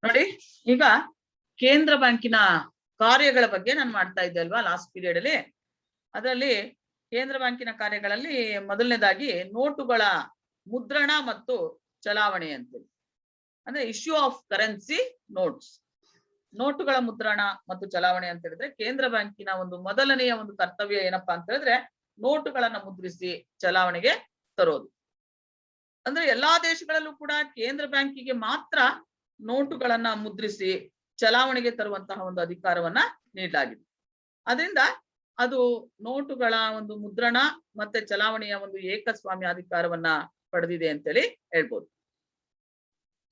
ನೋಡಿ, ಈಗ ಕೇಂದ್ರ ಬ್ಯಾಂಕಿನ ಕಾರ್ಯಗಳ ಬಗ್ಗೆ ನಾನು ಮಾಡ್ತಾ ಇದ್ದೆ ಅಲ್ವಾ ಲಾಸ್ಟ್ ಪೀರಿಯಡ್ ಅಲ್ಲಿ. ಅದರಲ್ಲಿ ಕೇಂದ್ರ ಬ್ಯಾಂಕಿನ ಕಾರ್ಯಗಳಲ್ಲಿ ಮೊದಲನೇದಾಗಿ ನೋಟುಗಳ ಮುದ್ರಣ ಮತ್ತು ಚಲಾವಣೆ ಅಂತೇಳಿ, ಅಂದ್ರೆ ಇಶ್ಯೂ ಆಫ್ ಕರೆನ್ಸಿ ನೋಟ್ಸ್. ನೋಟುಗಳ ಮುದ್ರಣ ಮತ್ತು ಚಲಾವಣೆ ಅಂತ ಹೇಳಿದ್ರೆ ಕೇಂದ್ರ ಬ್ಯಾಂಕಿನ ಒಂದು ಮೊದಲನೆಯ ಒಂದು ಕರ್ತವ್ಯ ಏನಪ್ಪಾ ಅಂತ ಹೇಳಿದ್ರೆ ನೋಟುಗಳನ್ನ ಮುದ್ರಿಸಿ ಚಲಾವಣೆಗೆ ತರೋದು. ಅಂದ್ರೆ ಎಲ್ಲಾ ದೇಶಗಳಲ್ಲೂ ಕೂಡ ಕೇಂದ್ರ ಬ್ಯಾಂಕಿಗೆ ಮಾತ್ರ ನೋಟುಗಳನ್ನ ಮುದ್ರಿಸಿ ಚಲಾವಣೆಗೆ ತರುವಂತಹ ಒಂದು ಅಧಿಕಾರವನ್ನ ನೀಡಲಾಗಿದೆ. ಅದರಿಂದ ಅದು ನೋಟುಗಳ ಒಂದು ಮುದ್ರಣ ಮತ್ತೆ ಚಲಾವಣೆಯ ಒಂದು ಏಕಸ್ವಾಮ್ಯ ಅಧಿಕಾರವನ್ನ ಪಡೆದಿದೆ ಅಂತೇಳಿ ಹೇಳ್ಬೋದು.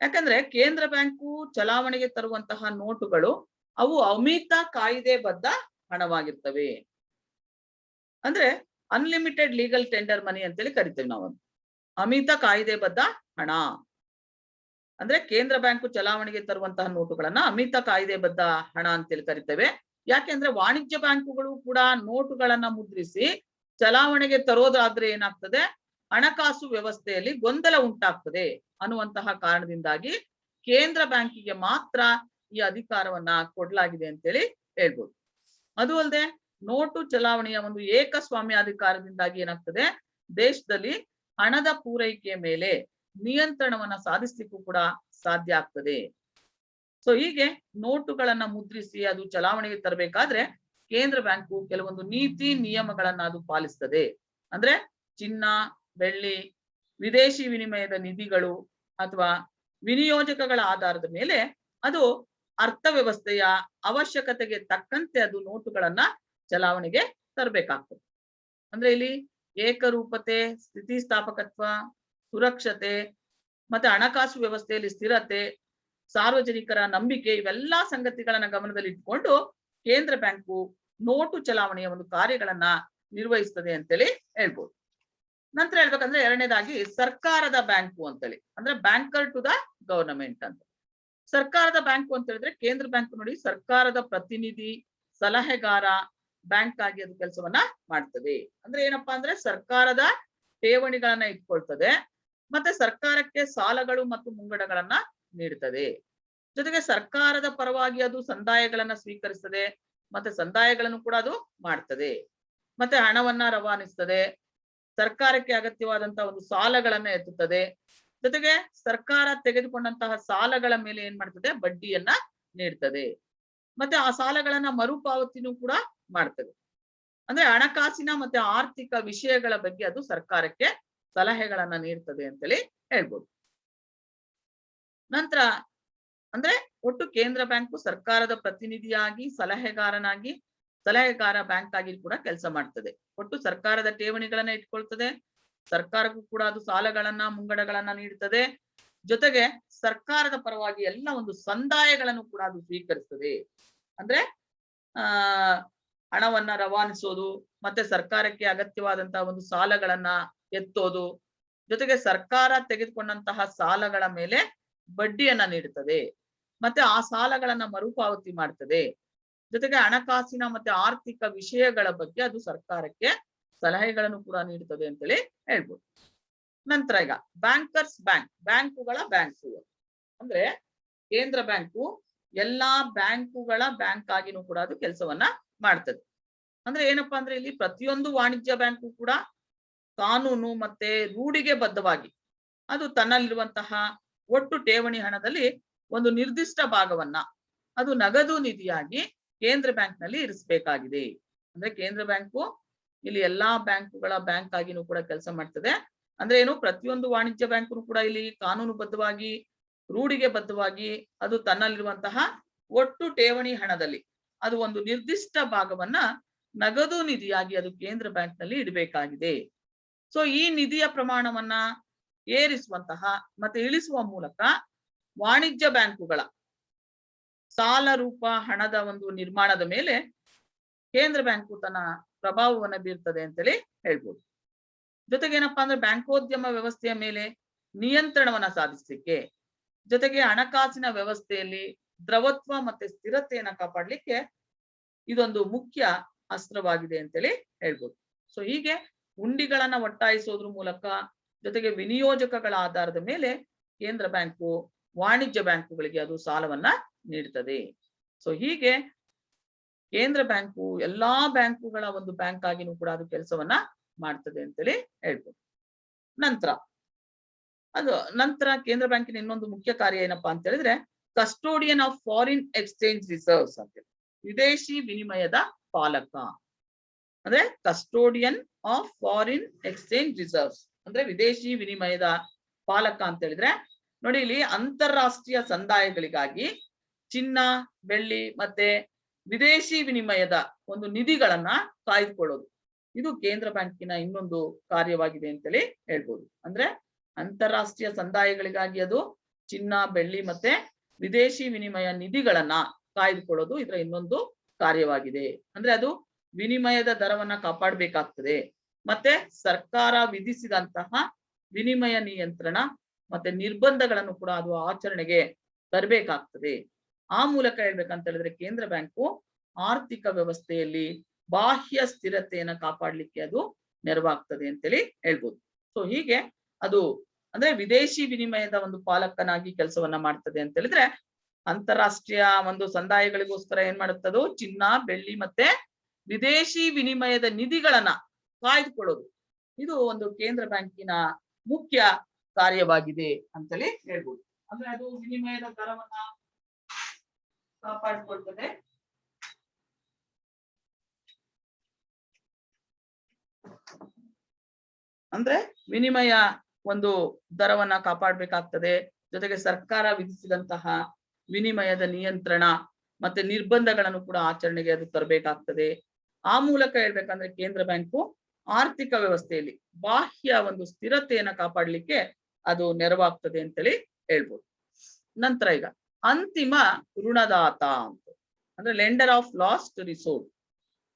ಯಾಕಂದ್ರೆ ಕೇಂದ್ರ ಬ್ಯಾಂಕು ಚಲಾವಣೆಗೆ ತರುವಂತಹ ನೋಟುಗಳು ಅವು ಅಮಿತ ಕಾಯಿದೆಬದ್ಧ ಹಣವಾಗಿರ್ತವೆ. ಅಂದ್ರೆ ಅನ್ಲಿಮಿಟೆಡ್ ಲೀಗಲ್ ಟೆಂಡರ್ ಮನಿ ಅಂತೇಳಿ ಕರಿತೇವೆ ನಾವು. ಅಮಿತ ಕಾಯಿದೆಬದ್ಧ ಹಣ ಅಂದ್ರೆ ಕೇಂದ್ರ ಬ್ಯಾಂಕು ಚಲಾವಣೆಗೆ ತರುವಂತಹ ನೋಟುಗಳನ್ನ ಅಮಿತ ಕಾಯಿದೆಬದ್ಧ ಹಣ ಅಂತೇಳಿ ಕರಿತೇವೆ. ಯಾಕೆಂದ್ರೆ ವಾಣಿಜ್ಯ ಬ್ಯಾಂಕುಗಳು ಕೂಡ ನೋಟುಗಳನ್ನ ಮುದ್ರಿಸಿ ಚಲಾವಣೆಗೆ ತರೋದಾದ್ರೆ ಏನಾಗ್ತದೆ, ಹಣಕಾಸು ವ್ಯವಸ್ಥೆಯಲ್ಲಿ ಗೊಂದಲ ಉಂಟಾಗ್ತದೆ ಅನ್ನುವಂತಹ ಕಾರಣದಿಂದಾಗಿ ಕೇಂದ್ರ ಬ್ಯಾಂಕಿಗೆ ಮಾತ್ರ ಈ ಅಧಿಕಾರವನ್ನ ಕೊಡಲಾಗಿದೆ ಅಂತೇಳಿ ಹೇಳ್ಬೋದು. ಅದು ಅಲ್ಲದೆ ನೋಟು ಚಲಾವಣೆಯ ಒಂದು ಏಕಸ್ವಾಮ್ಯ ಅಧಿಕಾರದಿಂದಾಗಿ ಏನಾಗ್ತದೆ, ದೇಶದಲ್ಲಿ ಹಣದ ಪೂರೈಕೆಯ ಮೇಲೆ ನಿಯಂತ್ರಣವನ್ನ ಸಾಧಿಸಲಿಕ್ಕೂ ಕೂಡ ಸಾಧ್ಯ ಆಗ್ತದೆ. ಸೊ ಹೀಗೆ ನೋಟುಗಳನ್ನ ಮುದ್ರಿಸಿ ಅದು ಚಲಾವಣೆಗೆ ತರಬೇಕಾದ್ರೆ ಕೇಂದ್ರ ಬ್ಯಾಂಕು ಕೆಲವೊಂದು ನೀತಿ ನಿಯಮಗಳನ್ನ ಅದು ಪಾಲಿಸ್ತದೆ. ಅಂದ್ರೆ ಚಿನ್ನ, ಬೆಳ್ಳಿ, ವಿದೇಶಿ ವಿನಿಮಯದ ನಿಧಿಗಳು ಅಥವಾ ವಿನಿಯೋಜಕಗಳ ಆಧಾರದ ಮೇಲೆ ಅದು ಅರ್ಥವ್ಯವಸ್ಥೆಯ ಅವಶ್ಯಕತೆಗೆ ತಕ್ಕಂತೆ ಅದು ನೋಟುಗಳನ್ನ ಚಲಾವಣೆಗೆ ತರಬೇಕಾಗ್ತದೆ. ಅಂದ್ರೆ ಇಲ್ಲಿ ಏಕರೂಪತೆ, ಸ್ಥಿತಿಸ್ಥಾಪಕತ್ವ, ಸುರಕ್ಷತೆ ಮತ್ತೆ ಹಣಕಾಸು ವ್ಯವಸ್ಥೆಯಲ್ಲಿ ಸ್ಥಿರತೆ, ಸಾರ್ವಜನಿಕರ ನಂಬಿಕೆ ಇವೆಲ್ಲಾ ಸಂಗತಿಗಳನ್ನ ಗಮನದಲ್ಲಿ ಇಟ್ಕೊಂಡು ಕೇಂದ್ರ ಬ್ಯಾಂಕು ನೋಟು ಚಲಾವಣೆಯ ಒಂದು ಕಾರ್ಯಗಳನ್ನ ನಿರ್ವಹಿಸ್ತದೆ ಅಂತೇಳಿ ಹೇಳ್ಬೋದು. ನಂತರ ಹೇಳ್ಬೇಕಂದ್ರೆ ಎರಡನೇದಾಗಿ ಸರ್ಕಾರದ ಬ್ಯಾಂಕು ಅಂತೇಳಿ, ಅಂದ್ರೆ ಬ್ಯಾಂಕರ್ ಟು ದ ಗವರ್ನಮೆಂಟ್ ಅಂತ. ಸರ್ಕಾರದ ಬ್ಯಾಂಕು ಅಂತ ಹೇಳಿದ್ರೆ ಕೇಂದ್ರ ಬ್ಯಾಂಕ್ ನೋಡಿ ಸರ್ಕಾರದ ಪ್ರತಿನಿಧಿ, ಸಲಹೆಗಾರ ಬ್ಯಾಂಕ್ ಆಗಿ ಅದು ಕೆಲಸವನ್ನ ಮಾಡ್ತದೆ. ಅಂದ್ರೆ ಏನಪ್ಪಾ ಅಂದ್ರೆ ಸರ್ಕಾರದ ಠೇವಣಿಗಳನ್ನ ಇಟ್ಕೊಳ್ತದೆ ಮತ್ತೆ ಸರ್ಕಾರಕ್ಕೆ ಸಾಲಗಳು ಮತ್ತು ಮುಂಗಡಗಳನ್ನ ನೀಡುತ್ತದೆ. ಜೊತೆಗೆ ಸರ್ಕಾರದ ಪರವಾಗಿ ಅದು ಸಂದಾಯಗಳನ್ನ ಸ್ವೀಕರಿಸ್ತದೆ ಮತ್ತೆ ಸಂದಾಯಗಳನ್ನು ಕೂಡ ಅದು ಮಾಡ್ತದೆ. ಮತ್ತೆ ಹಣವನ್ನ ರವಾನಿಸ್ತದೆ, ಸರ್ಕಾರಕ್ಕೆ ಅಗತ್ಯವಾದಂತಹ ಒಂದು ಸಾಲಗಳನ್ನ ಎತ್ತುತ್ತದೆ. ಜೊತೆಗೆ ಸರ್ಕಾರ ತೆಗೆದುಕೊಂಡಂತಹ ಸಾಲಗಳ ಮೇಲೆ ಏನ್ ಮಾಡ್ತದೆ, ಬಡ್ಡಿಯನ್ನ ನೀಡ್ತದೆ. ಮತ್ತೆ ಆ ಸಾಲಗಳನ್ನ ಮರುಪಾವತಿನೂ ಕೂಡ ಮಾಡ್ತದೆ. ಅಂದ್ರೆ ಹಣಕಾಸಿನ ಮತ್ತೆ ಆರ್ಥಿಕ ವಿಷಯಗಳ ಬಗ್ಗೆ ಅದು ಸರ್ಕಾರಕ್ಕೆ ಸಲಹೆಗಳನ್ನ ನೀಡ್ತದೆ ಅಂತೇಳಿ ಹೇಳ್ಬೋದು. ನಂತರ ಅಂದ್ರೆ ಒಟ್ಟು ಕೇಂದ್ರ ಬ್ಯಾಂಕು ಸರ್ಕಾರದ ಪ್ರತಿನಿಧಿಯಾಗಿ, ಸಲಹೆಗಾರ ಬ್ಯಾಂಕ್ ಆಗಿ ಕೂಡ ಕೆಲಸ ಮಾಡ್ತದೆ. ಒಟ್ಟು ಸರ್ಕಾರದ ಠೇವಣಿಗಳನ್ನ ಇಟ್ಕೊಳ್ತದೆ, ಸರ್ಕಾರಕ್ಕೂ ಕೂಡ ಅದು ಸಾಲಗಳನ್ನ ಮುಂಗಡಗಳನ್ನ ನೀಡ್ತದೆ. ಜೊತೆಗೆ ಸರ್ಕಾರದ ಪರವಾಗಿ ಎಲ್ಲ ಒಂದು ಸಂದಾಯಗಳನ್ನು ಕೂಡ ಅದು ಸ್ವೀಕರಿಸ್ತದೆ. ಅಂದ್ರೆ ಹಣವನ್ನ ರವಾನಿಸೋದು ಮತ್ತೆ ಸರ್ಕಾರಕ್ಕೆ ಅಗತ್ಯವಾದಂತಹ ಒಂದು ಸಾಲಗಳನ್ನ ಎತ್ತೋದು, ಜೊತೆಗೆ ಸರ್ಕಾರ ತೆಗೆದುಕೊಂಡಂತಹ ಸಾಲಗಳ ಮೇಲೆ ಬಡ್ಡಿಯನ್ನ ನೀಡುತ್ತದೆ ಮತ್ತೆ ಆ ಸಾಲಗಳನ್ನ ಮರುಪಾವತಿ ಮಾಡ್ತದೆ. ಜೊತೆಗೆ ಹಣಕಾಸಿನ ಮತ್ತೆ ಆರ್ಥಿಕ ವಿಷಯಗಳ ಬಗ್ಗೆ ಅದು ಸರ್ಕಾರಕ್ಕೆ ಸಲಹೆಗಳನ್ನು ಕೂಡ ನೀಡುತ್ತದೆ ಅಂತೇಳಿ ಹೇಳ್ಬೋದು. ನಂತರ ಈಗ ಬ್ಯಾಂಕರ್ಸ್ ಬ್ಯಾಂಕ್, ಬ್ಯಾಂಕುಗಳ ಬ್ಯಾಂಕು ಅಂದ್ರೆ ಕೇಂದ್ರ ಬ್ಯಾಂಕು ಎಲ್ಲಾ ಬ್ಯಾಂಕುಗಳ ಬ್ಯಾಂಕ್ ಆಗಿನೂ ಕೂಡ ಅದು ಕೆಲಸವನ್ನ ಮಾಡ್ತದೆ. ಅಂದ್ರೆ ಏನಪ್ಪಾ ಅಂದ್ರೆ ಇಲ್ಲಿ ಪ್ರತಿಯೊಂದು ವಾಣಿಜ್ಯ ಬ್ಯಾಂಕು ಕೂಡ ಕಾನೂನು ಮತ್ತೆ ರೂಢಿಗೆ ಬದ್ಧವಾಗಿ ಅದು ತನ್ನಲ್ಲಿರುವಂತಹ ಒಟ್ಟು ಠೇವಣಿ ಹಣದಲ್ಲಿ ಒಂದು ನಿರ್ದಿಷ್ಟ ಭಾಗವನ್ನ ಅದು ನಗದು ನಿಧಿಯಾಗಿ ಕೇಂದ್ರ ಬ್ಯಾಂಕ್ ನಲ್ಲಿ ಇರಿಸಬೇಕಾಗಿದೆ. ಅಂದ್ರೆ ಕೇಂದ್ರ ಬ್ಯಾಂಕು ಇಲ್ಲಿ ಎಲ್ಲಾ ಬ್ಯಾಂಕುಗಳ ಬ್ಯಾಂಕ್ ಆಗಿನೂ ಕೂಡ ಕೆಲಸ ಮಾಡ್ತದೆ. ಅಂದ್ರೆ ಏನು, ಪ್ರತಿಯೊಂದು ವಾಣಿಜ್ಯ ಬ್ಯಾಂಕು ಕೂಡ ಇಲ್ಲಿ ಕಾನೂನುಬದ್ಧವಾಗಿ, ರೂಢಿಗೆ ಬದ್ಧವಾಗಿ ಅದು ತನ್ನಲ್ಲಿರುವಂತಹ ಒಟ್ಟು ಠೇವಣಿ ಹಣದಲ್ಲಿ ಅದು ಒಂದು ನಿರ್ದಿಷ್ಟ ಭಾಗವನ್ನ ನಗದು ನಿಧಿಯಾಗಿ ಅದು ಕೇಂದ್ರ ಬ್ಯಾಂಕ್ ನಲ್ಲಿ ಇಡಬೇಕಾಗಿದೆ. ಸೊ ಈ ನಿಧಿಯ ಪ್ರಮಾಣವನ್ನ ಏರಿಸುವಂತಹ ಮತ್ತೆ ಇಳಿಸುವ ಮೂಲಕ ವಾಣಿಜ್ಯ ಬ್ಯಾಂಕುಗಳ ಸಾಲ ರೂಪ ಹಣದ ಒಂದು ನಿರ್ಮಾಣದ ಮೇಲೆ ಕೇಂದ್ರ ಬ್ಯಾಂಕು ತನ್ನ ಪ್ರಭಾವವನ್ನು ಬೀರ್ತದೆ ಅಂತೇಳಿ ಹೇಳ್ಬೋದು. ಜೊತೆಗೆ ಏನಪ್ಪಾ ಅಂದ್ರೆ ಬ್ಯಾಂಕೋದ್ಯಮ ವ್ಯವಸ್ಥೆಯ ಮೇಲೆ ನಿಯಂತ್ರಣವನ್ನ ಸಾಧಿಸಲಿಕ್ಕೆ, ಜೊತೆಗೆ ಹಣಕಾಸಿನ ವ್ಯವಸ್ಥೆಯಲ್ಲಿ ದ್ರವತ್ವ ಮತ್ತೆ ಸ್ಥಿರತೆಯನ್ನ ಕಾಪಾಡ್ಲಿಕ್ಕೆ ಇದೊಂದು ಮುಖ್ಯ ಅಸ್ತ್ರವಾಗಿದೆ ಅಂತೇಳಿ ಹೇಳ್ಬೋದು. ಸೊ ಹೀಗೆ ಹುಂಡಿಗಳನ್ನ ಒಟ್ಟಾಯಿಸೋದ್ರ ಮೂಲಕ, ಜೊತೆಗೆ ವಿನಿಯೋಜಕಗಳ ಆಧಾರದ ಮೇಲೆ ಕೇಂದ್ರ ಬ್ಯಾಂಕು ವಾಣಿಜ್ಯ ಬ್ಯಾಂಕುಗಳಿಗೆ ಅದು ಸಾಲವನ್ನ ನೀಡ್ತದೆ. ಸೊ ಹೀಗೆ ಕೇಂದ್ರ ಬ್ಯಾಂಕು ಎಲ್ಲಾ ಬ್ಯಾಂಕುಗಳ ಒಂದು ಬ್ಯಾಂಕ್ ಆಗಿನೂ ಕೂಡ ಅದು ಕೆಲಸವನ್ನ ಮಾಡ್ತದೆ ಅಂತೇಳಿ ಹೇಳ್ಬೋದು. ನಂತರ ಕೇಂದ್ರ ಬ್ಯಾಂಕಿನ ಇನ್ನೊಂದು ಮುಖ್ಯ ಕಾರ್ಯ ಏನಪ್ಪಾ ಅಂತ ಹೇಳಿದ್ರೆ custodian of foreign exchange reserves ಅಂತೇಳಿ, ವಿದೇಶಿ ವಿನಿಮಯದ ಪಾಲಕ. ಅಂದ್ರೆ custodian of foreign exchange reserves ಅಂದ್ರೆ ವಿದೇಶಿ ವಿನಿಮಯದ ಪಾಲಕ ಅಂತ ಹೇಳಿದ್ರೆ ನೋಡಿ, ಇಲ್ಲಿ ಅಂತಾರಾಷ್ಟ್ರೀಯ ಸಂದಾಯಗಳಿಗಾಗಿ ಚಿನ್ನ, ಬೆಳ್ಳಿ ಮತ್ತೆ ವಿದೇಶಿ ವಿನಿಮಯದ ಒಂದು ನಿಧಿಗಳನ್ನ ಕಾಯ್ದುಕೊಳ್ಳೋದು, ಇದು ಕೇಂದ್ರ ಬ್ಯಾಂಕಿನ ಇನ್ನೊಂದು ಕಾರ್ಯವಾಗಿದೆ ಅಂತೇಳಿ ಹೇಳ್ಬೋದು. ಅಂದ್ರೆ ಅಂತಾರಾಷ್ಟ್ರೀಯ ಸಂದಾಯಗಳಿಗಾಗಿ ಅದು ಚಿನ್ನ, ಬೆಳ್ಳಿ ಮತ್ತೆ ವಿದೇಶಿ ವಿನಿಮಯ ನಿಧಿಗಳನ್ನ ಕಾಯ್ದುಕೊಳ್ಳೋದು ಇದರ ಇನ್ನೊಂದು ಕಾರ್ಯವಾಗಿದೆ. ಅಂದ್ರೆ ಅದು ವಿನಿಮಯದ ದರವನ್ನ ಕಾಪಾಡಬೇಕಾಗ್ತದೆ, ಮತ್ತೆ ಸರ್ಕಾರ ವಿಧಿಸಿದಂತಹ ವಿನಿಮಯ ನಿಯಂತ್ರಣ ಮತ್ತೆ ನಿರ್ಬಂಧಗಳನ್ನು ಕೂಡ ಅದು ಆಚರಣೆಗೆ ತರಬೇಕಾಗ್ತದೆ. ಆ ಮೂಲಕ ಹೇಳ್ಬೇಕಂತ ಹೇಳಿದ್ರೆ ಕೇಂದ್ರ ಬ್ಯಾಂಕು ಆರ್ಥಿಕ ವ್ಯವಸ್ಥೆಯಲ್ಲಿ ಬಾಹ್ಯ ಸ್ಥಿರತೆಯನ್ನ ಕಾಪಾಡಲಿಕ್ಕೆ ಅದು ನೆರವಾಗ್ತದೆ ಅಂತೇಳಿ ಹೇಳ್ಬೋದು. ಸೊ ಹೀಗೆ ಅದು ಅಂದ್ರೆ ವಿದೇಶಿ ವಿನಿಮಯದ ಒಂದು ಪಾಲಕನಾಗಿ ಕೆಲಸವನ್ನ ಮಾಡ್ತದೆ ಅಂತ ಹೇಳಿದ್ರೆ ಅಂತಾರಾಷ್ಟ್ರೀಯ ಒಂದು ಸಂದಾಯಗಳಿಗೋಸ್ಕರ ಏನ್ ಮಾಡುತ್ತದು ಚಿನ್ನ, ಬೆಳ್ಳಿ ಮತ್ತೆ ವಿದೇಶಿ ವಿನಿಮಯದ ನಿಧಿಗಳನ್ನ ಕಾಯ್ದುಕೊಳ್ಳೋದು, ಇದು ಒಂದು ಕೇಂದ್ರ ಬ್ಯಾಂಕಿನ ಮುಖ್ಯ ಕಾರ್ಯವಾಗಿದೆ ಅಂತೇಳಿ ಹೇಳ್ಬೋದು. ಅಂದ್ರೆ ಅದು ವಿನಿಮಯದ ದರವನ್ನ ಕಾಪಾಡಿಕೊಳ್ತದೆ, ಅಂದ್ರೆ ವಿನಿಮಯ ಒಂದು ದರವನ್ನ ಕಾಪಾಡಬೇಕಾಗ್ತದೆ, ಜೊತೆಗೆ ಸರ್ಕಾರ ವಿಧಿಸಿದಂತಹ ವಿನಿಮಯದ ನಿಯಂತ್ರಣ ಮತ್ತೆ ನಿರ್ಬಂಧಗಳನ್ನು ಕೂಡ ಆಚರಣೆಗೆ ಅದು ತರಬೇಕಾಗ್ತದೆ. ಆ ಮೂಲಕ ಹೇಳ್ಬೇಕಂದ್ರೆ ಕೇಂದ್ರ ಬ್ಯಾಂಕು ಆರ್ಥಿಕ ವ್ಯವಸ್ಥೆಯಲ್ಲಿ ಬಾಹ್ಯ ಒಂದು ಸ್ಥಿರತೆಯನ್ನ ಕಾಪಾಡಲಿಕ್ಕೆ ಅದು ನೆರವಾಗ್ತದೆ ಅಂತೇಳಿ ಹೇಳ್ಬೋದು. ನಂತರ ಈಗ ಅಂತಿಮ ಋಣದಾತ ಅಂತ ಅಂದ್ರೆ ಲೆಂಡರ್ ಆಫ್ ಲಾಸ್ಟ್ ರಿಸೋರ್ಟ್.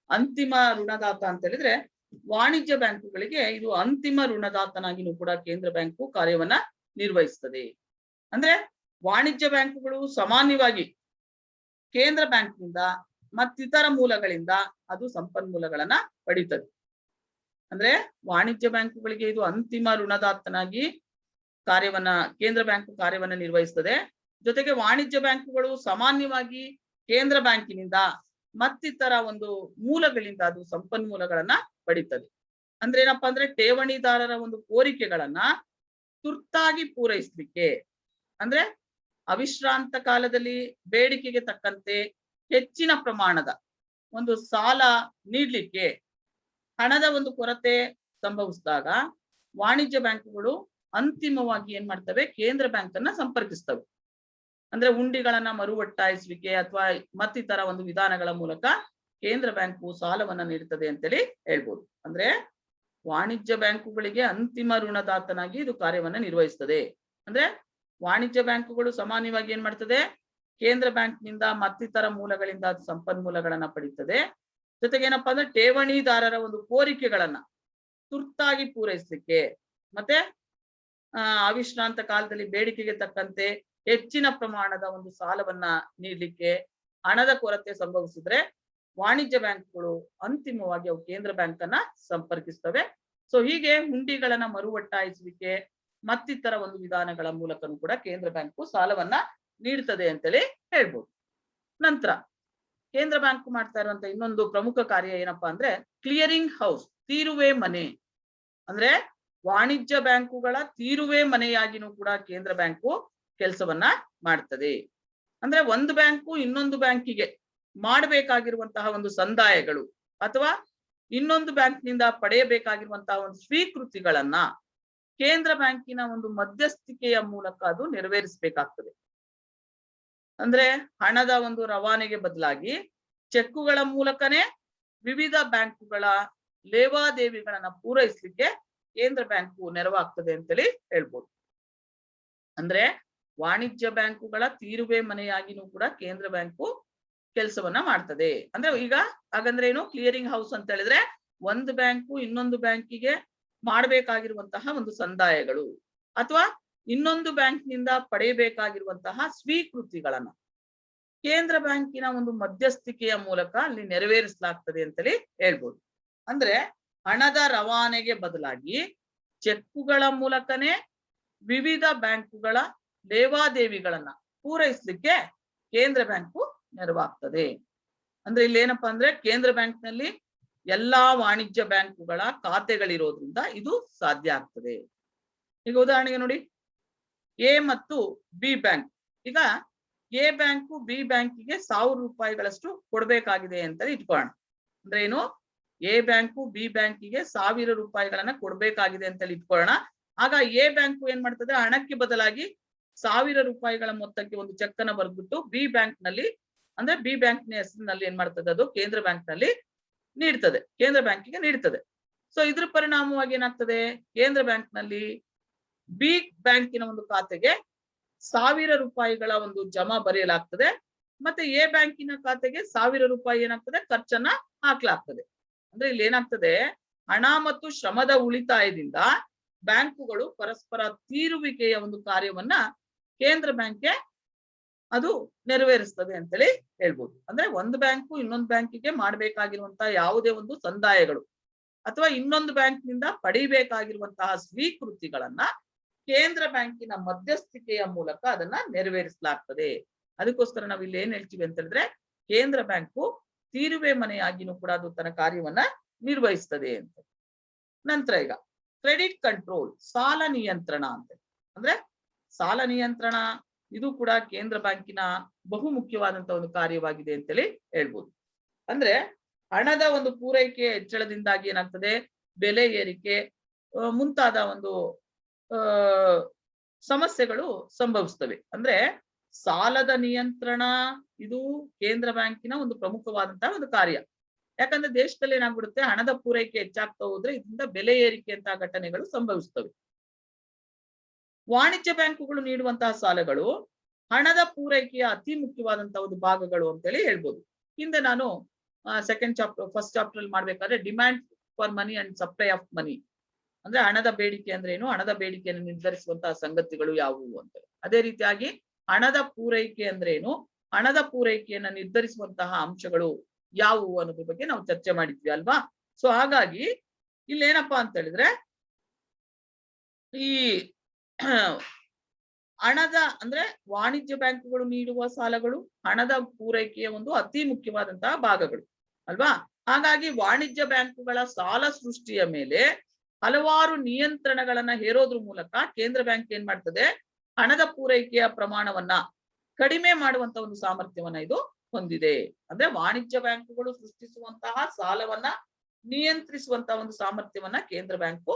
ಅಂತಿಮ ಋಣದಾತ ಅಂತ ಹೇಳಿದ್ರೆ ವಾಣಿಜ್ಯ ಬ್ಯಾಂಕುಗಳಿಗೆ ಇದು ಅಂತಿಮ ಋಣದಾತನಾಗಿನೂ ಕೂಡ ಕೇಂದ್ರ ಬ್ಯಾಂಕು ಕಾರ್ಯವನ್ನ ನಿರ್ವಹಿಸ್ತದೆ. ಅಂದ್ರೆ ವಾಣಿಜ್ಯ ಬ್ಯಾಂಕುಗಳು ಸಾಮಾನ್ಯವಾಗಿ ಕೇಂದ್ರ ಬ್ಯಾಂಕ್ನಿಂದ ಮತ್ತಿತರ ಮೂಲಗಳಿಂದ ಅದು ಸಂಪನ್ಮೂಲಗಳನ್ನ ಪಡೀತದೆ. ಅಂದ್ರೆ ವಾಣಿಜ್ಯ ಬ್ಯಾಂಕುಗಳಿಗೆ ಇದು ಅಂತಿಮ ಋಣದಾತನಾಗಿ ಕೇಂದ್ರ ಬ್ಯಾಂಕು ಕಾರ್ಯವನ್ನ ನಿರ್ವಹಿಸ್ತದೆ. ಜೊತೆಗೆ ವಾಣಿಜ್ಯ ಬ್ಯಾಂಕುಗಳು ಸಾಮಾನ್ಯವಾಗಿ ಕೇಂದ್ರ ಬ್ಯಾಂಕಿನಿಂದ ಮತ್ತಿತರ ಒಂದು ಮೂಲಗಳಿಂದ ಅದು ಸಂಪನ್ಮೂಲಗಳನ್ನ ಪಡೀತದೆ. ಅಂದ್ರೆ ಏನಪ್ಪಾ ಅಂದ್ರೆ ಠೇವಣಿದಾರರ ಒಂದು ಕೋರಿಕೆಗಳನ್ನ ತುರ್ತಾಗಿ ಪೂರೈಸಲಿಕ್ಕೆ, ಅಂದ್ರೆ ಅವಿಶ್ರಾಂತ ಕಾಲದಲ್ಲಿ ಬೇಡಿಕೆಗೆ ತಕ್ಕಂತೆ ಹೆಚ್ಚಿನ ಪ್ರಮಾಣದ ಒಂದು ಸಾಲ ನೀಡ್ಲಿಕ್ಕೆ ಹಣದ ಒಂದು ಕೊರತೆ ಸಂಭವಿಸಿದಾಗ ವಾಣಿಜ್ಯ ಬ್ಯಾಂಕುಗಳು ಅಂತಿಮವಾಗಿ ಏನ್ ಮಾಡ್ತವೆ, ಕೇಂದ್ರ ಬ್ಯಾಂಕ್ ಅನ್ನ ಸಂಪರ್ಕಿಸ್ತವೆ. ಅಂದ್ರೆ ಹುಂಡಿಗಳನ್ನ ಮರು ಒಟ್ಟಾಯಿಸುವಿಕೆ ಅಥವಾ ಮತ್ತಿತರ ಒಂದು ವಿಧಾನಗಳ ಮೂಲಕ ಕೇಂದ್ರ ಬ್ಯಾಂಕು ಸಾಲವನ್ನ ನೀಡುತ್ತದೆ ಅಂತೇಳಿ ಹೇಳ್ಬೋದು. ಅಂದ್ರೆ ವಾಣಿಜ್ಯ ಬ್ಯಾಂಕುಗಳಿಗೆ ಅಂತಿಮ ಋಣದಾತನಾಗಿ ಇದು ಕಾರ್ಯವನ್ನ ನಿರ್ವಹಿಸ್ತದೆ. ಅಂದ್ರೆ ವಾಣಿಜ್ಯ ಬ್ಯಾಂಕುಗಳು ಸಾಮಾನ್ಯವಾಗಿ ಏನ್ ಮಾಡ್ತದೆ, ಕೇಂದ್ರ ಬ್ಯಾಂಕ್ನಿಂದ ಮತ್ತಿತರ ಮೂಲಗಳಿಂದ ಅದು ಸಂಪನ್ಮೂಲಗಳನ್ನ ಪಡೀತದೆ. ಜೊತೆಗೆ ಏನಪ್ಪಾ ಅಂದ್ರೆ ಠೇವಣಿದಾರರ ಒಂದು ಕೋರಿಕೆಗಳನ್ನ ತುರ್ತಾಗಿ ಪೂರೈಸಲಿಕ್ಕೆ ಮತ್ತೆ ಅವಿಶ್ರಾಂತ ಕಾಲದಲ್ಲಿ ಬೇಡಿಕೆಗೆ ತಕ್ಕಂತೆ ಹೆಚ್ಚಿನ ಪ್ರಮಾಣದ ಒಂದು ಸಾಲವನ್ನ ನೀಡಲಿಕ್ಕೆ ಹಣದ ಕೊರತೆ ಸಂಭವಿಸಿದ್ರೆ ವಾಣಿಜ್ಯ ಬ್ಯಾಂಕ್ಗಳು ಅಂತಿಮವಾಗಿ ಅವು ಕೇಂದ್ರ ಬ್ಯಾಂಕ್ ಅನ್ನ ಸಂಪರ್ಕಿಸ್ತವೆ. ಸೊ ಹೀಗೆ ಹುಂಡಿಗಳನ್ನ ಮರು ಒಟ್ಟಾಯಿಸುವಿಕೆ ಮತ್ತಿತರ ಒಂದು ವಿಧಾನಗಳ ಮೂಲಕನೂ ಕೂಡ ಕೇಂದ್ರ ಬ್ಯಾಂಕು ಸಾಲವನ್ನ ನೀಡ್ತದೆ ಅಂತೇಳಿ ಹೇಳ್ಬೋದು. ನಂತರ ಕೇಂದ್ರ ಬ್ಯಾಂಕ್ ಮಾಡ್ತಾ ಇರುವಂತ ಇನ್ನೊಂದು ಪ್ರಮುಖ ಕಾರ್ಯ ಏನಪ್ಪಾ ಅಂದ್ರೆ ಕ್ಲಿಯರಿಂಗ್ ಹೌಸ್, ತೀರುವೆ ಮನೆ. ಅಂದ್ರೆ ವಾಣಿಜ್ಯ ಬ್ಯಾಂಕುಗಳ ತೀರುವೆ ಮನೆಯಾಗಿನೂ ಕೂಡ ಕೇಂದ್ರ ಬ್ಯಾಂಕು ಕೆಲಸವನ್ನ ಮಾಡ್ತದೆ. ಅಂದ್ರೆ ಒಂದು ಬ್ಯಾಂಕು ಇನ್ನೊಂದು ಬ್ಯಾಂಕಿಗೆ ಮಾಡಬೇಕಾಗಿರುವಂತಹ ಒಂದು ಸಂದಾಯಗಳು ಅಥವಾ ಇನ್ನೊಂದು ಬ್ಯಾಂಕ್ನಿಂದ ಪಡೆಯಬೇಕಾಗಿರುವಂತಹ ಒಂದು ಸ್ವೀಕೃತಿಗಳನ್ನ ಕೇಂದ್ರ ಬ್ಯಾಂಕಿನ ಒಂದು ಮಧ್ಯಸ್ಥಿಕೆಯ ಮೂಲಕ ಅದು ನೆರವೇರಿಸಬೇಕಾಗ್ತದೆ. ಅಂದ್ರೆ ಹಣದ ಒಂದು ರವಾನೆಗೆ ಬದಲಾಗಿ ಚೆಕ್ಕುಗಳ ಮೂಲಕನೇ ವಿವಿಧ ಬ್ಯಾಂಕುಗಳ ಲೇವಾದೇವಿಗಳನ್ನ ಪೂರೈಸಲಿಕ್ಕೆ ಕೇಂದ್ರ ಬ್ಯಾಂಕು ನೆರವಾಗ್ತದೆ ಅಂತೇಳಿ ಹೇಳ್ಬೋದು. ಅಂದ್ರೆ ವಾಣಿಜ್ಯ ಬ್ಯಾಂಕುಗಳ ತೀರುವೆ ಮನೆಯಾಗಿನೂ ಕೂಡ ಕೇಂದ್ರ ಬ್ಯಾಂಕು ಕೆಲಸವನ್ನ ಮಾಡ್ತದೆ. ಅಂದ್ರೆ ಈಗ ಹಾಗಂದ್ರೆ ಏನು, ಕ್ಲಿಯರಿಂಗ್ ಹೌಸ್ ಅಂತ ಹೇಳಿದ್ರೆ ಒಂದು ಬ್ಯಾಂಕು ಇನ್ನೊಂದು ಬ್ಯಾಂಕಿಗೆ ಮಾಡಬೇಕಾಗಿರುವಂತಹ ಒಂದು ಸಂದಾಯಗಳು ಅಥವಾ ಇನ್ನೊಂದು ಬ್ಯಾಂಕ್ನಿಂದ ಪಡೆಯಬೇಕಾಗಿರುವಂತಹ ಸ್ವೀಕೃತಿಗಳನ್ನ ಕೇಂದ್ರ ಬ್ಯಾಂಕಿನ ಒಂದು ಮಧ್ಯಸ್ಥಿಕೆಯ ಮೂಲಕ ಅಲ್ಲಿ ನೆರವೇರಿಸಲಾಗ್ತದೆ ಅಂತೇಳಿ ಹೇಳ್ಬೋದು. ಅಂದ್ರೆ ಹಣದ ರವಾನೆಗೆ ಬದಲಾಗಿ ಚೆಕ್ಕುಗಳ ಮೂಲಕನೇ ವಿವಿಧ ಬ್ಯಾಂಕುಗಳ ಲೇವಾದೇವಿಗಳನ್ನ ಪೂರೈಸಲಿಕ್ಕೆ ಕೇಂದ್ರ ಬ್ಯಾಂಕು ನೆರವಾಗ್ತದೆ. ಅಂದ್ರೆ ಇಲ್ಲಿ ಏನಪ್ಪಾ ಅಂದ್ರೆ ಕೇಂದ್ರ ಬ್ಯಾಂಕ್ ನಲ್ಲಿ ಎಲ್ಲಾ ವಾಣಿಜ್ಯ ಬ್ಯಾಂಕುಗಳ ಖಾತೆಗಳಿರೋದ್ರಿಂದ ಇದು ಸಾಧ್ಯ ಆಗ್ತದೆ. ಈಗ ಉದಾಹರಣೆಗೆ ನೋಡಿ, ಎ ಮತ್ತು ಬಿ ಬ್ಯಾಂಕ್. ಈಗ ಎ ಬ್ಯಾಂಕು ಬಿ ಬ್ಯಾಂಕಿಗೆ 1000 ರೂಪಾಯಿಗಳಷ್ಟು ಕೊಡ್ಬೇಕಾಗಿದೆ ಅಂತ ಇಟ್ಕೊಳ್ಳೋಣ. ಅಂದ್ರೆ ಏನು, ಎ ಬ್ಯಾಂಕು ಬಿ ಬ್ಯಾಂಕಿಗೆ 1000 ರೂಪಾಯಿಗಳನ್ನ ಕೊಡ್ಬೇಕಾಗಿದೆ ಅಂತ ಇಟ್ಕೊಳ್ಳೋಣ. ಆಗ ಎ ಬ್ಯಾಂಕು ಏನ್ ಮಾಡ್ತದೆ, ಹಣಕ್ಕೆ ಬದಲಾಗಿ 1000 ರೂಪಾಯಿಗಳ ಮೊತ್ತಕ್ಕೆ ಒಂದು ಚೆಕ್ ಅನ್ನ ಬರೆದ್ಬಿಟ್ಟು ಬಿ ಬ್ಯಾಂಕ್ ನಲ್ಲಿ, ಅಂದ್ರೆ ಬಿ ಬ್ಯಾಂಕ್ ನ ಹೆಸರಿನಲ್ಲಿ ಏನ್ ಮಾಡ್ತದೆ, ಅದು ಕೇಂದ್ರ ಬ್ಯಾಂಕ್ ನಲ್ಲಿ ನೀಡ್ತದೆ, ಕೇಂದ್ರ ಬ್ಯಾಂಕಿಗೆ ನೀಡ್ತದೆ. ಸೊ ಇದ್ರ ಪರಿಣಾಮವಾಗಿ ಏನಾಗ್ತದೆ, ಕೇಂದ್ರ ಬ್ಯಾಂಕ್ ನಲ್ಲಿ ಬಿ ಬ್ಯಾಂಕಿನ ಒಂದು ಖಾತೆಗೆ 1000 ರೂಪಾಯಿಗಳ ಒಂದು ಜಮಾ ಬರೆಯಲಾಗ್ತದೆ. ಮತ್ತೆ ಎ ಬ್ಯಾಂಕಿನ ಖಾತೆಗೆ 1000 ರೂಪಾಯಿ ಏನಾಗ್ತದೆ, ಖರ್ಚನ್ನ ಹಾಕ್ಲಾಗ್ತದೆ. ಅಂದ್ರೆ ಇಲ್ಲಿ ಏನಾಗ್ತದೆ, ಹಣ ಮತ್ತು ಶ್ರಮದ ಉಳಿತಾಯದಿಂದ ಬ್ಯಾಂಕುಗಳು ಪರಸ್ಪರ ತೀರುವಿಕೆಯ ಒಂದು ಕಾರ್ಯವನ್ನ ಕೇಂದ್ರ ಬ್ಯಾಂಕ್ಗೆ ಅದು ನೆರವೇರಿಸ್ತದೆ ಅಂತೇಳಿ ಹೇಳ್ಬೋದು. ಅಂದ್ರೆ ಒಂದು ಬ್ಯಾಂಕು ಇನ್ನೊಂದು ಬ್ಯಾಂಕಿಗೆ ಮಾಡಬೇಕಾಗಿರುವಂತಹ ಯಾವುದೇ ಒಂದು ಸಂದಾಯಗಳು ಅಥವಾ ಇನ್ನೊಂದು ಬ್ಯಾಂಕ್ನಿಂದ ಪಡಿಬೇಕಾಗಿರುವಂತಹ ಸ್ವೀಕೃತಿಗಳನ್ನ ಕೇಂದ್ರ ಬ್ಯಾಂಕಿನ ಮಧ್ಯಸ್ಥಿಕೆಯ ಮೂಲಕ ಅದನ್ನ ನೆರವೇರಿಸಲಾಗ್ತದೆ. ಅದಕ್ಕೋಸ್ಕರ ನಾವು ಇಲ್ಲಿ ಏನ್ ಹೇಳ್ತೀವಿ ಅಂತ ಹೇಳಿದ್ರೆ, ಕೇಂದ್ರ ಬ್ಯಾಂಕು ತೀರುವೆ ಮನೆಯಾಗಿನೂ ಕೂಡ ಅದು ತನ್ನ ಕಾರ್ಯವನ್ನ ನಿರ್ವಹಿಸ್ತದೆ ಅಂತ. ನಂತರ ಈಗ ಕ್ರೆಡಿಟ್ ಕಂಟ್ರೋಲ್, ಸಾಲ ನಿಯಂತ್ರಣ ಅಂತ. ಅಂದ್ರೆ ಸಾಲ ನಿಯಂತ್ರಣ ಇದು ಕೂಡ ಕೇಂದ್ರ ಬ್ಯಾಂಕಿನ ಬಹು ಮುಖ್ಯವಾದಂತಹ ಒಂದು ಕಾರ್ಯವಾಗಿದೆ ಅಂತೇಳಿ ಹೇಳ್ಬೋದು. ಅಂದ್ರೆ ಹಣದ ಒಂದು ಪೂರೈಕೆ ಹೆಚ್ಚಳದಿಂದಾಗಿ ಏನಾಗ್ತದೆ, ಬೆಲೆ ಏರಿಕೆ ಮುಂತಾದ ಒಂದು ಸಮಸ್ಯೆಗಳು ಸಂಭವಿಸ್ತವೆ. ಅಂದ್ರೆ ಸಾಲದ ನಿಯಂತ್ರಣ ಇದು ಕೇಂದ್ರ ಬ್ಯಾಂಕಿನ ಒಂದು ಪ್ರಮುಖವಾದಂತಹ ಒಂದು ಕಾರ್ಯ. ಯಾಕಂದ್ರೆ ದೇಶದಲ್ಲಿ ಏನಾಗ್ಬಿಡುತ್ತೆ, ಹಣದ ಪೂರೈಕೆ ಹೆಚ್ಚಾಗ್ತಾ ಹೋದ್ರೆ ಇದರಿಂದ ಬೆಲೆ ಏರಿಕೆಯಂತಹ ಘಟನೆಗಳು ಸಂಭವಿಸ್ತವೆ. ವಾಣಿಜ್ಯ ಬ್ಯಾಂಕುಗಳು ನೀಡುವಂತಹ ಸಾಲಗಳು ಹಣದ ಪೂರೈಕೆಯ ಅತಿ ಮುಖ್ಯವಾದಂತಹ ಒಂದು ಭಾಗಗಳು ಅಂತೇಳಿ ಹೇಳ್ಬೋದು. ಹಿಂದೆ ನಾನು ಫಸ್ಟ್ ಚಾಪ್ಟರ್ ಅಲ್ಲಿ ಮಾಡ್ಬೇಕಾದ್ರೆ demand for money and supply of money, ಅಂದ್ರೆ ಹಣದ ಬೇಡಿಕೆ ಅಂದ್ರೆ ಏನು, ಹಣದ ಬೇಡಿಕೆಯನ್ನು ನಿರ್ಧರಿಸುವಂತಹ ಸಂಗತಿಗಳು ಯಾವುವು ಅಂತ. ಅದೇ ರೀತಿಯಾಗಿ ಹಣದ ಪೂರೈಕೆ ಅಂದ್ರೆ ಏನು, ಹಣದ ಪೂರೈಕೆಯನ್ನ ನಿರ್ಧರಿಸುವಂತಹ ಅಂಶಗಳು ಯಾವುವು ಅನ್ನೋದ್ರ ಬಗ್ಗೆ ನಾವು ಚರ್ಚೆ ಮಾಡಿದ್ವಿ ಅಲ್ವಾ. ಸೊ ಹಾಗಾಗಿ ಇಲ್ಲಿ ಏನಪ್ಪಾ ಅಂತ ಹೇಳಿದ್ರೆ, ಈ ಹಣದ ಅಂದ್ರೆ ವಾಣಿಜ್ಯ ಬ್ಯಾಂಕುಗಳು ನೀಡುವ ಸಾಲಗಳು ಹಣದ ಪೂರೈಕೆಯ ಒಂದು ಅತಿ ಮುಖ್ಯವಾದಂತಹ ಭಾಗಗಳು ಅಲ್ವಾ. ಹಾಗಾಗಿ ವಾಣಿಜ್ಯ ಬ್ಯಾಂಕುಗಳ ಸಾಲ ಸೃಷ್ಟಿಯ ಮೇಲೆ ಹಲವಾರು ನಿಯಂತ್ರಣಗಳನ್ನ ಹೇರೋದ್ರ ಮೂಲಕ ಕೇಂದ್ರ ಬ್ಯಾಂಕ್ ಏನ್ ಮಾಡ್ತದೆ, ಹಣದ ಪೂರೈಕೆಯ ಪ್ರಮಾಣವನ್ನ ಕಡಿಮೆ ಮಾಡುವಂತ ಒಂದು ಸಾಮರ್ಥ್ಯವನ್ನ ಇದು ಹೊಂದಿದೆ. ಅಂದ್ರೆ ವಾಣಿಜ್ಯ ಬ್ಯಾಂಕುಗಳು ಸೃಷ್ಟಿಸುವಂತಹ ಸಾಲವನ್ನ ನಿಯಂತ್ರಿಸುವಂತಹ ಒಂದು ಸಾಮರ್ಥ್ಯವನ್ನ ಕೇಂದ್ರ ಬ್ಯಾಂಕು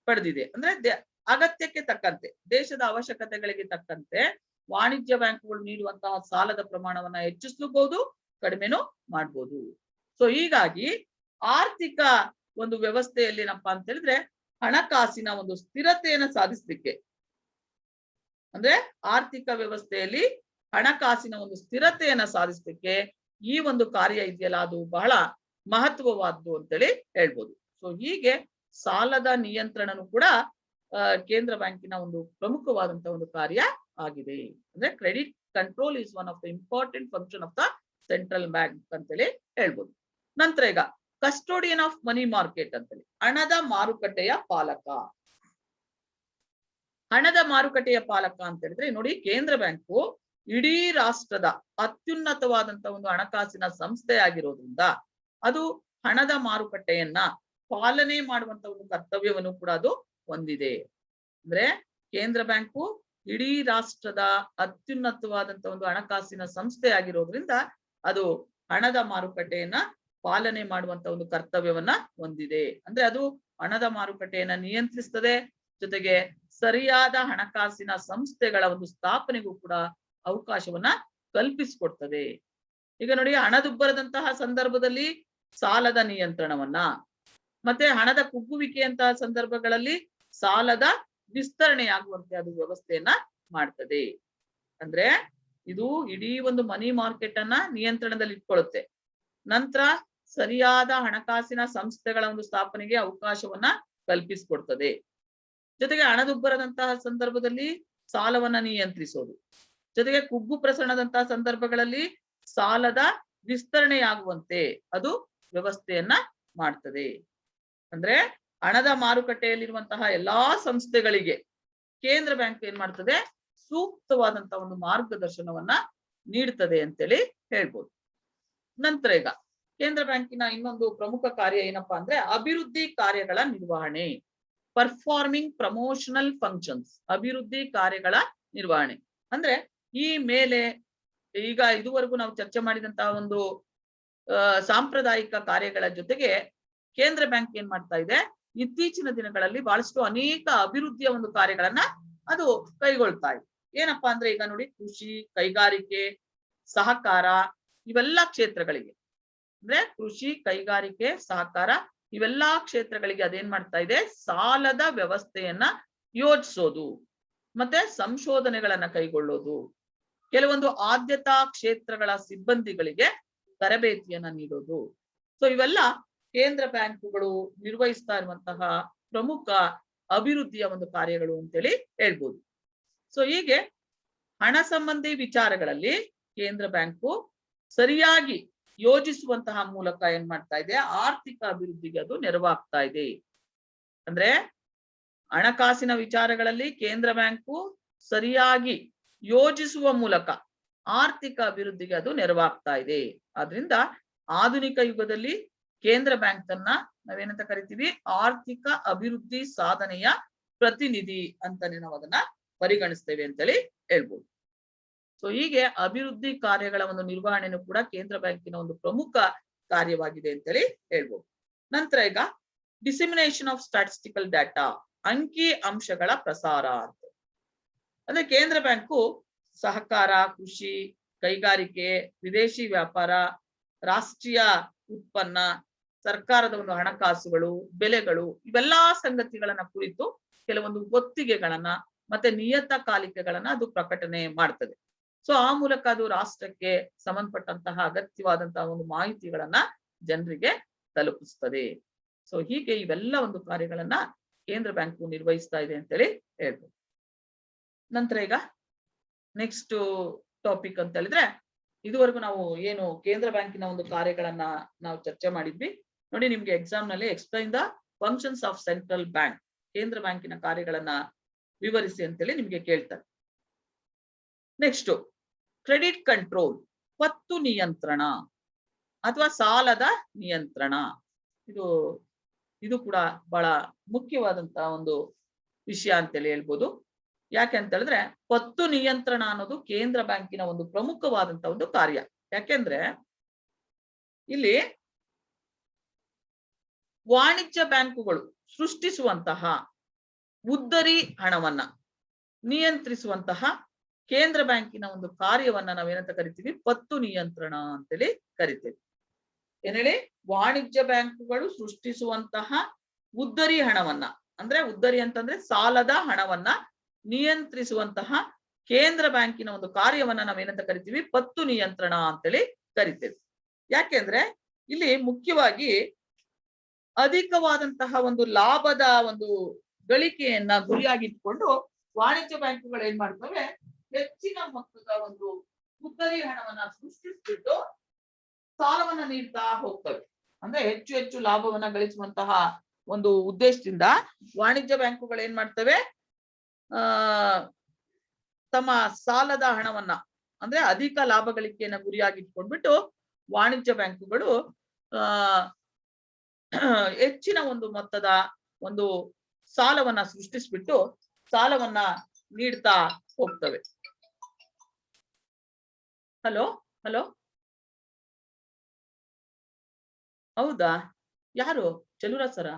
ಪಡೆದಿದೆ. ಅಂದ್ರೆ ಅಗತ್ಯಕ್ಕೆ ತಕ್ಕಂತೆ, ದೇಶದ ಅವಶ್ಯಕತೆಗಳಿಗೆ ತಕ್ಕಂತೆ ವಾಣಿಜ್ಯ ಬ್ಯಾಂಕುಗಳು ನೀಡುವಂತಹ ಸಾಲದ ಪ್ರಮಾಣವನ್ನ ಹೆಚ್ಚಿಸಲೂಬಹುದು, ಕಡಿಮೆನೂ ಮಾಡ್ಬೋದು. ಸೊ ಹೀಗಾಗಿ ಆರ್ಥಿಕ ಒಂದು ವ್ಯವಸ್ಥೆಯಲ್ಲಿ ಏನಪ್ಪಾ ಅಂತ ಹೇಳಿದ್ರೆ, ಹಣಕಾಸಿನ ಒಂದು ಸ್ಥಿರತೆಯನ್ನು ಸಾಧಿಸಲಿಕ್ಕೆ, ಅಂದ್ರೆ ಆರ್ಥಿಕ ವ್ಯವಸ್ಥೆಯಲ್ಲಿ ಹಣಕಾಸಿನ ಒಂದು ಸ್ಥಿರತೆಯನ್ನ ಸಾಧಿಸಲಿಕ್ಕೆ ಈ ಒಂದು ಕಾರ್ಯ ಇದೆಯಲ್ಲ, ಅದು ಬಹಳ ಮಹತ್ವವಾದ್ದು ಅಂತೇಳಿ ಹೇಳ್ಬೋದು. ಸೊ ಹೀಗೆ ಸಾಲದ ನಿಯಂತ್ರಣನು ಕೂಡ ಕೇಂದ್ರ ಬ್ಯಾಂಕಿನ ಒಂದು ಪ್ರಮುಖವಾದಂತಹ ಒಂದು ಕಾರ್ಯ ಆಗಿದೆ. ಅಂದ್ರೆ credit control is one of the important function of the central bank ಅಂತೇಳಿ ಹೇಳ್ಬೋದು. ನಂತರ ಈಗ ಕಸ್ಟೋಡಿಯನ್ ಆಫ್ ಮನಿ ಮಾರ್ಕೆಟ್ ಅಂತೇಳಿ, ಹಣದ ಮಾರುಕಟ್ಟೆಯ ಪಾಲಕ. ಹಣದ ಮಾರುಕಟ್ಟೆಯ ಪಾಲಕ ಅಂತ ಹೇಳಿದ್ರೆ ನೋಡಿ, ಕೇಂದ್ರ ಬ್ಯಾಂಕು ಇಡೀ ರಾಷ್ಟ್ರದ ಅತ್ಯುನ್ನತವಾದಂತಹ ಒಂದು ಹಣಕಾಸಿನ ಸಂಸ್ಥೆ ಆಗಿರೋದ್ರಿಂದ ಅದು ಹಣದ ಮಾರುಕಟ್ಟೆಯನ್ನ ಪಾಲನೆ ಮಾಡುವಂತ ಒಂದು ಕರ್ತವ್ಯವನ್ನು ಕೂಡ ಅದು ಹೊಂದಿದೆ. ಅಂದ್ರೆ ಕೇಂದ್ರ ಬ್ಯಾಂಕು ಇಡೀ ರಾಷ್ಟ್ರದ ಅತ್ಯುನ್ನತವಾದಂತಹ ಒಂದು ಹಣಕಾಸಿನ ಸಂಸ್ಥೆ ಆಗಿರೋದ್ರಿಂದ ಅದು ಹಣದ ಮಾರುಕಟ್ಟೆಯನ್ನ ಪಾಲನೆ ಮಾಡುವಂತ ಒಂದು ಕರ್ತವ್ಯವನ್ನ ಹೊಂದಿದೆ. ಅಂದ್ರೆ ಅದು ಹಣದ ಮಾರುಕಟ್ಟೆಯನ್ನ ನಿಯಂತ್ರಿಸ್ತದೆ, ಜೊತೆಗೆ ಸರಿಯಾದ ಹಣಕಾಸಿನ ಸಂಸ್ಥೆಗಳ ಒಂದು ಸ್ಥಾಪನೆಗೂ ಕೂಡ ಅವಕಾಶವನ್ನ ಕಲ್ಪಿಸಿಕೊಡ್ತದೆ. ಈಗ ನೋಡಿ, ಹಣದುಬ್ಬರದಂತಹ ಸಂದರ್ಭದಲ್ಲಿ ಸಾಲದ ನಿಯಂತ್ರಣವನ್ನ, ಮತ್ತೆ ಹಣದ ಕುಗ್ಗುವಿಕೆಯಂತಹ ಸಂದರ್ಭಗಳಲ್ಲಿ ಸಾಲದ ವಿಸ್ತರಣೆಯಾಗುವಂತೆ ಅದು ವ್ಯವಸ್ಥೆಯನ್ನ ಮಾಡ್ತದೆ. ಅಂದ್ರೆ ಇದು ಇಡೀ ಒಂದು ಮನಿ ಮಾರ್ಕೆಟ್ ಅನ್ನ ನಿಯಂತ್ರಣದಲ್ಲಿ ಇಟ್ಕೊಳ್ಳುತ್ತೆ. ನಂತರ ಸರಿಯಾದ ಹಣಕಾಸಿನ ಸಂಸ್ಥೆಗಳ ಒಂದು ಸ್ಥಾಪನೆಗೆ ಅವಕಾಶವನ್ನ ಕಲ್ಪಿಸಿಕೊಡ್ತದೆ. ಜೊತೆಗೆ ಹಣದುಬ್ಬರದಂತಹ ಸಂದರ್ಭದಲ್ಲಿ ಸಾಲವನ್ನ ನಿಯಂತ್ರಿಸೋದು, ಜೊತೆಗೆ ಕುಗ್ಗು ಪ್ರಸರಣದಂತಹ ಸಂದರ್ಭಗಳಲ್ಲಿ ಸಾಲದ ವಿಸ್ತರಣೆಯಾಗುವಂತೆ ಅದು ವ್ಯವಸ್ಥೆಯನ್ನ ಮಾಡ್ತದೆ. ಅಂದ್ರೆ ಹಣದ ಮಾರುಕಟ್ಟೆಯಲ್ಲಿರುವಂತಹ ಎಲ್ಲಾ ಸಂಸ್ಥೆಗಳಿಗೆ ಕೇಂದ್ರ ಬ್ಯಾಂಕ್ ಏನ್ ಮಾಡ್ತದೆ, ಸೂಕ್ತವಾದಂತಹ ಒಂದು ಮಾರ್ಗದರ್ಶನವನ್ನ ನೀಡ್ತದೆ ಅಂತೇಳಿ ಹೇಳ್ಬೋದು. ನಂತರ ಈಗ ಕೇಂದ್ರ ಬ್ಯಾಂಕಿನ ಇನ್ನೊಂದು ಪ್ರಮುಖ ಕಾರ್ಯ ಏನಪ್ಪಾ ಅಂದ್ರೆ ಅಭಿವೃದ್ಧಿ ಕಾರ್ಯಗಳ ನಿರ್ವಹಣೆ, ಪರ್ಫಾರ್ಮಿಂಗ್ ಪ್ರಮೋಷನಲ್ ಫಂಕ್ಷನ್ಸ್. ಅಭಿವೃದ್ಧಿ ಕಾರ್ಯಗಳ ನಿರ್ವಹಣೆ ಅಂದ್ರೆ ಈ ಮೇಲೆ ಈಗ ಇದುವರೆಗೂ ನಾವು ಚರ್ಚೆ ಮಾಡಿದಂತಹ ಒಂದು ಸಾಂಪ್ರದಾಯಿಕ ಕಾರ್ಯಗಳ ಜೊತೆಗೆ ಕೇಂದ್ರ ಬ್ಯಾಂಕ್ ಏನ್ ಮಾಡ್ತಾ ಇದೆ, ಇತ್ತೀಚಿನ ದಿನಗಳಲ್ಲಿ ಬಹಳಷ್ಟು ಅನೇಕ ಅಭಿವೃದ್ಧಿಯ ಒಂದು ಕಾರ್ಯಗಳನ್ನ ಅದು ಕೈಗೊಳ್ತಾ ಇದೆ. ಏನಪ್ಪಾ ಅಂದ್ರೆ ಈಗ ನೋಡಿ, ಕೃಷಿ, ಕೈಗಾರಿಕೆ, ಸಹಕಾರ ಇವೆಲ್ಲಾ ಕ್ಷೇತ್ರಗಳಿಗೆ ಅಂದ್ರೆ ಕೃಷಿ, ಕೈಗಾರಿಕೆ, ಸಹಕಾರ ಇವೆಲ್ಲಾ ಕ್ಷೇತ್ರಗಳಿಗೆ ಅದೇನ್ ಮಾಡ್ತಾ ಇದೆ, ಸಾಲದ ವ್ಯವಸ್ಥೆಯನ್ನ ಯೋಜಿಸೋದು, ಮತ್ತೆ ಸಂಶೋಧನೆಗಳನ್ನ ಕೈಗೊಳ್ಳೋದು, ಕೆಲವೊಂದು ಆದ್ಯತಾ ಕ್ಷೇತ್ರಗಳ ಸಿಬ್ಬಂದಿಗಳಿಗೆ ತರಬೇತಿಯನ್ನ ನೀಡೋದು. ಸೊ ಇವೆಲ್ಲ ಕೇಂದ್ರ ಬ್ಯಾಂಕುಗಳು ನಿರ್ವಹಿಸ್ತಾ ಇರುವಂತಹ ಪ್ರಮುಖ ಅಭಿವೃದ್ಧಿಯ ಒಂದು ಕಾರ್ಯಗಳು ಅಂತೇಳಿ ಹೇಳ್ಬೋದು. ಸೊ ಹೀಗೆ ಹಣ ಸಂಬಂಧಿ ವಿಚಾರಗಳಲ್ಲಿ ಕೇಂದ್ರ ಬ್ಯಾಂಕು ಸರಿಯಾಗಿ ಯೋಜಿಸುವಂತಹ ಮೂಲಕ ಏನ್ ಮಾಡ್ತಾ ಇದೆ, ಆರ್ಥಿಕ ಅಭಿವೃದ್ಧಿಗೆ ಅದು ನೆರವಾಗ್ತಾ ಇದೆ. ಅಂದ್ರೆ ಹಣಕಾಸಿನ ವಿಚಾರಗಳಲ್ಲಿ ಕೇಂದ್ರ ಬ್ಯಾಂಕು ಸರಿಯಾಗಿ ಯೋಜಿಸುವ ಮೂಲಕ ಆರ್ಥಿಕ ಅಭಿವೃದ್ಧಿಗೆ ಅದು ನೆರವಾಗ್ತಾ ಇದೆ. ಆದ್ರಿಂದ ಆಧುನಿಕ ಯುಗದಲ್ಲಿ ಕೇಂದ್ರ ಬ್ಯಾಂಕ್ ಅನ್ನ ನಾವೇನಂತ ಕರಿತೀವಿ, ಆರ್ಥಿಕ ಅಭಿವೃದ್ಧಿ ಸಾಧನೆಯ ಪ್ರತಿನಿಧಿ ಅಂತಾನೆ ನಾವು ಅದನ್ನ ಪರಿಗಣಿಸ್ತೇವೆ ಅಂತೇಳಿ ಹೇಳ್ಬೋದು. ಸೊ ಹೀಗೆ ಅಭಿವೃದ್ಧಿ ಕಾರ್ಯಗಳ ಒಂದು ನಿರ್ವಹಣೆನೂ ಕೂಡ ಕೇಂದ್ರ ಬ್ಯಾಂಕಿನ ಒಂದು ಪ್ರಮುಖ ಕಾರ್ಯವಾಗಿದೆ ಅಂತೇಳಿ ಹೇಳ್ಬೋದು. ನಂತರ ಈಗ ಡಿಸಿಮಿನೇಷನ್ ಆಫ್ ಸ್ಟಾಟಿಸ್ಟಿಕಲ್ ಡಾಟಾ, ಅಂಕಿ ಅಂಶಗಳ ಪ್ರಸಾರ ಅಂತ. ಅಂದ್ರೆ ಕೇಂದ್ರ ಬ್ಯಾಂಕು ಸಹಕಾರ, ಕೃಷಿ, ಕೈಗಾರಿಕೆ, ವಿದೇಶಿ ವ್ಯಾಪಾರ, ರಾಷ್ಟ್ರೀಯ ಉತ್ಪನ್ನ, ಸರ್ಕಾರದ ಒಂದು ಹಣಕಾಸುಗಳು, ಬೆಲೆಗಳು ಇವೆಲ್ಲಾ ಸಂಗತಿಗಳನ್ನ ಕುರಿತು ಕೆಲವೊಂದು ಒತ್ತಿಗೆಗಳನ್ನ ಮತ್ತೆ ನಿಯತಕಾಲಿಕೆಗಳನ್ನ ಅದು ಪ್ರಕಟಣೆ ಮಾಡ್ತದೆ. ಸೊ ಆ ಮೂಲಕ ಅದು ರಾಷ್ಟ್ರಕ್ಕೆ ಸಂಬಂಧಪಟ್ಟಂತಹ ಅಗತ್ಯವಾದಂತಹ ಒಂದು ಮಾಹಿತಿಗಳನ್ನ ಜನರಿಗೆ ತಲುಪಿಸ್ತದೆ. ಸೊ ಹೀಗೆ ಇವೆಲ್ಲ ಒಂದು ಕಾರ್ಯಗಳನ್ನ ಕೇಂದ್ರ ಬ್ಯಾಂಕು ನಿರ್ವಹಿಸ್ತಾ ಇದೆ ಅಂತೇಳಿ ಹೇಳ್ಬೋದು. ನಂತರ ಈಗ ನೆಕ್ಸ್ಟ್ ಟಾಪಿಕ್ ಅಂತ ಹೇಳಿದ್ರೆ, ಇದುವರೆಗೂ ನಾವು ಏನು ಕೇಂದ್ರ ಬ್ಯಾಂಕಿನ ಒಂದು ಕಾರ್ಯಗಳನ್ನ ನಾವು ಚರ್ಚೆ ಮಾಡಿದ್ವಿ ನೋಡಿ. ನಿಮ್ಗೆ ಎಕ್ಸಾಮ್ ನಲ್ಲಿ explain the functions of central bank, ಕೇಂದ್ರ ಬ್ಯಾಂಕಿನ ಕಾರ್ಯಗಳನ್ನ ವಿವರಿಸಿ ಅಂತೇಳಿ ನಿಮ್ಗೆ ಕೇಳ್ತಾರೆ. ನೆಕ್ಸ್ಟ್ ಕ್ರೆಡಿಟ್ ಕಂಟ್ರೋಲ್, ಪತ್ತು ನಿಯಂತ್ರಣ ಅಥವಾ ಸಾಲದ ನಿಯಂತ್ರಣ. ಇದು ಕೂಡ ಬಹಳ ಮುಖ್ಯವಾದಂತಹ ಒಂದು ವಿಷಯ ಅಂತೇಳಿ ಹೇಳ್ಬೋದು. ಯಾಕೆ ಅಂತ ಹೇಳಿದ್ರೆ ಪತ್ತು ನಿಯಂತ್ರಣ ಅನ್ನೋದು ಕೇಂದ್ರ ಬ್ಯಾಂಕಿನ ಒಂದು ಪ್ರಮುಖವಾದಂತಹ ಒಂದು ಕಾರ್ಯ. ಯಾಕೆಂದ್ರೆ ಇಲ್ಲಿ ವಾಣಿಜ್ಯ ಬ್ಯಾಂಕುಗಳು ಸೃಷ್ಟಿಸುವಂತಹ ಉದ್ದರಿ ಹಣವನ್ನ ನಿಯಂತ್ರಿಸುವಂತಹ ಕೇಂದ್ರ ಬ್ಯಾಂಕಿನ ಒಂದು ಕಾರ್ಯವನ್ನ ನಾವೇನಂತ ಕರಿತೀವಿ, ಪತ್ತು ನಿಯಂತ್ರಣ ಅಂತೇಳಿ ಕರಿತೇವೆ. ಏನ್ ಹೇಳಿ, ವಾಣಿಜ್ಯ ಬ್ಯಾಂಕುಗಳು ಸೃಷ್ಟಿಸುವಂತಹ ಉದ್ದರಿ ಹಣವನ್ನ, ಅಂದ್ರೆ ಉದ್ದರಿ ಅಂತಂದ್ರೆ ಸಾಲದ ಹಣವನ್ನ ನಿಯಂತ್ರಿಸುವಂತಹ ಕೇಂದ್ರ ಬ್ಯಾಂಕಿನ ಒಂದು ಕಾರ್ಯವನ್ನ ನಾವೇನಂತ ಕರಿತೀವಿ, ಪತ್ತು ನಿಯಂತ್ರಣ ಅಂತೇಳಿ ಕರಿತೇವೆ. ಯಾಕೆಂದ್ರೆ ಇಲ್ಲಿ ಮುಖ್ಯವಾಗಿ ಅಧಿಕವಾದಂತಹ ಒಂದು ಲಾಭದ ಒಂದು ಗಳಿಕೆಯನ್ನ ಗುರಿಯಾಗಿಟ್ಕೊಂಡು ವಾಣಿಜ್ಯ ಬ್ಯಾಂಕುಗಳು ಏನ್ ಮಾಡ್ತವೆ, ಹೆಚ್ಚಿನ ಮೊತ್ತದ ಒಂದು ಉದ್ದರಿ ಹಣವನ್ನ ಸೃಷ್ಟಿಸ್ಬಿಟ್ಟು ಸಾಲವನ್ನ ನೀಡ್ತಾ ಹೋಗ್ತವೆ. ಅಂದ್ರೆ ಹೆಚ್ಚು ಹೆಚ್ಚು ಲಾಭವನ್ನ ಗಳಿಸುವಂತಹ ಒಂದು ಉದ್ದೇಶದಿಂದ ವಾಣಿಜ್ಯ ಬ್ಯಾಂಕುಗಳು ಏನ್ ಮಾಡ್ತವೆ, ತಮ್ಮ ಸಾಲದ ಹಣವನ್ನ ಅಂದ್ರೆ ಅಧಿಕ ಲಾಭ ಗಳಿಕೆಯನ್ನ ಗುರಿಯಾಗಿಟ್ಕೊಂಡ್ಬಿಟ್ಟು ವಾಣಿಜ್ಯ ಬ್ಯಾಂಕುಗಳು ಹೆಚ್ಚಿನ ಒಂದು ಮೊತ್ತದ ಒಂದು ಸಾಲವನ್ನ ಸೃಷ್ಟಿಸ್ಬಿಟ್ಟು ಸಾಲವನ್ನ ನೀಡ್ತಾ ಹೋಗ್ತವೆ. ಹಲೋ ಹಲೋ, ಹೌದಾ? ಯಾರು? ಚೆಲುವರಾಜ್ ಸರ?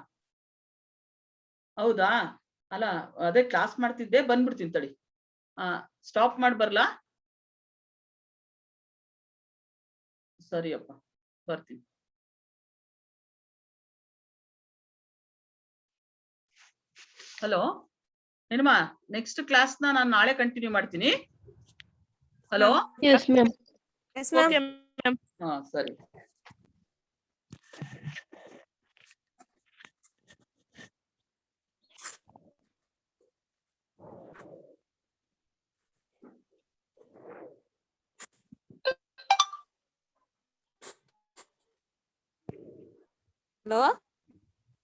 ಹೌದಾ? ಅಲ್ಲ, ಅದೇ ಕ್ಲಾಸ್ ಮಾಡ್ತಿದ್ದೆ, ಬಂದ್ಬಿಡ್ತೀನಿ ತಡಿ. ಸ್ಟಾಪ್ ಮಾಡಿ ಬರ್ಲಾ? ಸರಿಯಪ್ಪ, ಬರ್ತೀನಿ. ಹಲೋ ಏನಮ್ಮ, ನೆಕ್ಸ್ಟ್ ಕ್ಲಾಸ್ ನಾನು ನಾಳೆ ಕಂಟಿನ್ಯೂ ಮಾಡ್ತೀನಿ. Hello, Yes, ma'am. Yes, ma'am. ಹಾ ಸರಿ. Hello?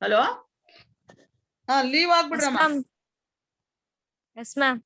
ಹಲೋ, ಹಾ ಲೀವ್ ಆಗ್ಬಿಡ್ರಮ್ಮ. Yes, ma'am.